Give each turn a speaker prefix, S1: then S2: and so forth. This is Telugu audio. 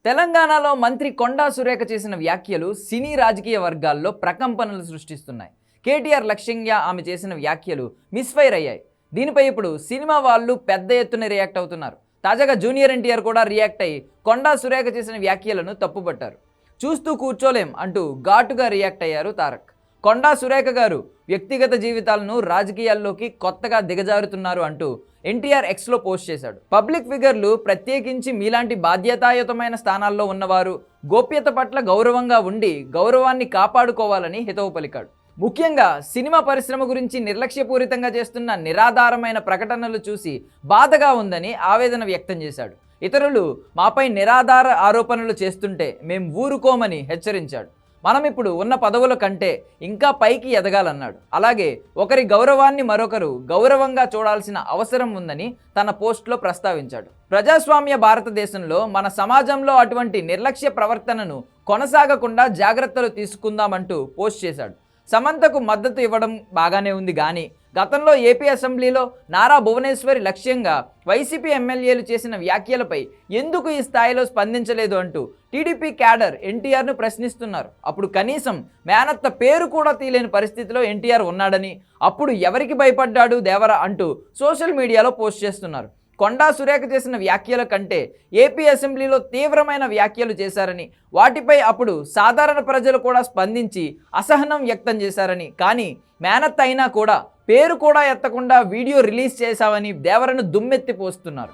S1: తెలంగాణలో మంత్రి కొండా సురేఖ చేసిన వ్యాఖ్యలు సినీ రాజకీయ వర్గాల్లో ప్రకంపనలు సృష్టిస్తున్నాయి. కేటీఆర్ లక్ష్యంగా ఆమె చేసిన వ్యాఖ్యలు మిస్ఫైర్ అయ్యాయి. దీనిపై ఇప్పుడు సినిమా వాళ్ళు పెద్ద ఎత్తున రియాక్ట్ అవుతున్నారు. తాజాగా జూనియర్ ఎన్టీఆర్ కూడా రియాక్ట్ అయ్యి కొండా సురేఖ చేసిన వ్యాఖ్యలను తప్పుపట్టారు. చూస్తూ కూర్చోలేం అంటూ ఘాటుగా రియాక్ట్ అయ్యారు తారక్. కొండా సురేఖ గారు వ్యక్తిగత జీవితాలను రాజకీయాల్లోకి కొత్తగా దిగజారుతున్నారు అంటూ ఎన్టీఆర్ ఎక్స్లో పోస్ట్ చేశాడు. పబ్లిక్ ఫిగర్లు, ప్రత్యేకించి మీలాంటి బాధ్యతాయుతమైన స్థానాల్లో ఉన్నవారు గోప్యత పట్ల గౌరవంగా ఉండి గౌరవాన్ని కాపాడుకోవాలని హితవు పలికాడు. ముఖ్యంగా సినిమా పరిశ్రమ గురించి నిర్లక్ష్యపూరితంగా చేస్తున్న నిరాధారమైన ప్రకటనలు చూసి బాధగా ఉందని ఆవేదన వ్యక్తం చేశాడు. ఇతరులు మాపై నిరాధార ఆరోపణలు చేస్తుంటే మేం ఊరుకోమని హెచ్చరించాడు. మనం ఇప్పుడు ఉన్న పదవుల కంటే ఇంకా పైకి ఎదగాలన్నాడు. అలాగే ఒకరి గౌరవాన్ని మరొకరు గౌరవంగా చూడాల్సిన అవసరం ఉందని తన పోస్ట్లో ప్రస్తావించాడు. ప్రజాస్వామ్య భారతదేశంలో మన సమాజంలో అటువంటి నిర్లక్ష్య ప్రవర్తనను కొనసాగకుండా జాగ్రత్తలు తీసుకుందామంటూ పోస్ట్ చేశాడు. సమంతకు మద్దతు ఇవ్వడం బాగానే ఉంది, కానీ గతంలో ఏపీ అసెంబ్లీలో నారా భువనేశ్వరి లక్ష్యంగా వైసీపీ ఎమ్మెల్యేలు చేసిన వ్యాఖ్యలపై ఎందుకు ఈ స్థాయిలో స్పందించలేదు అంటూ టీడీపీ క్యాడర్ ఎన్టీఆర్ను ప్రశ్నిస్తున్నారు. అప్పుడు కనీసం మేనత్త పేరు కూడా తీయలేని పరిస్థితిలో ఎన్టీఆర్ ఉన్నాడని, అప్పుడు ఎవరికి భయపడ్డాడు దేవరా అంటూ సోషల్ మీడియాలో పోస్ట్ చేస్తున్నారు. కొండా సురేఖ చేసిన వ్యాఖ్యల కంటే ఏపీ అసెంబ్లీలో తీవ్రమైన వ్యాఖ్యలు చేశారని, వాటిపై అప్పుడు సాధారణ ప్రజలు కూడా స్పందించి అసహనం వ్యక్తం చేశారని, కానీ మేనత్త అయినా కూడా పేరు కూడా ఎత్తకుండా వీడియో రిలీజ్ చేశావని దేవరను దుమ్మెత్తి పోస్తున్నారు.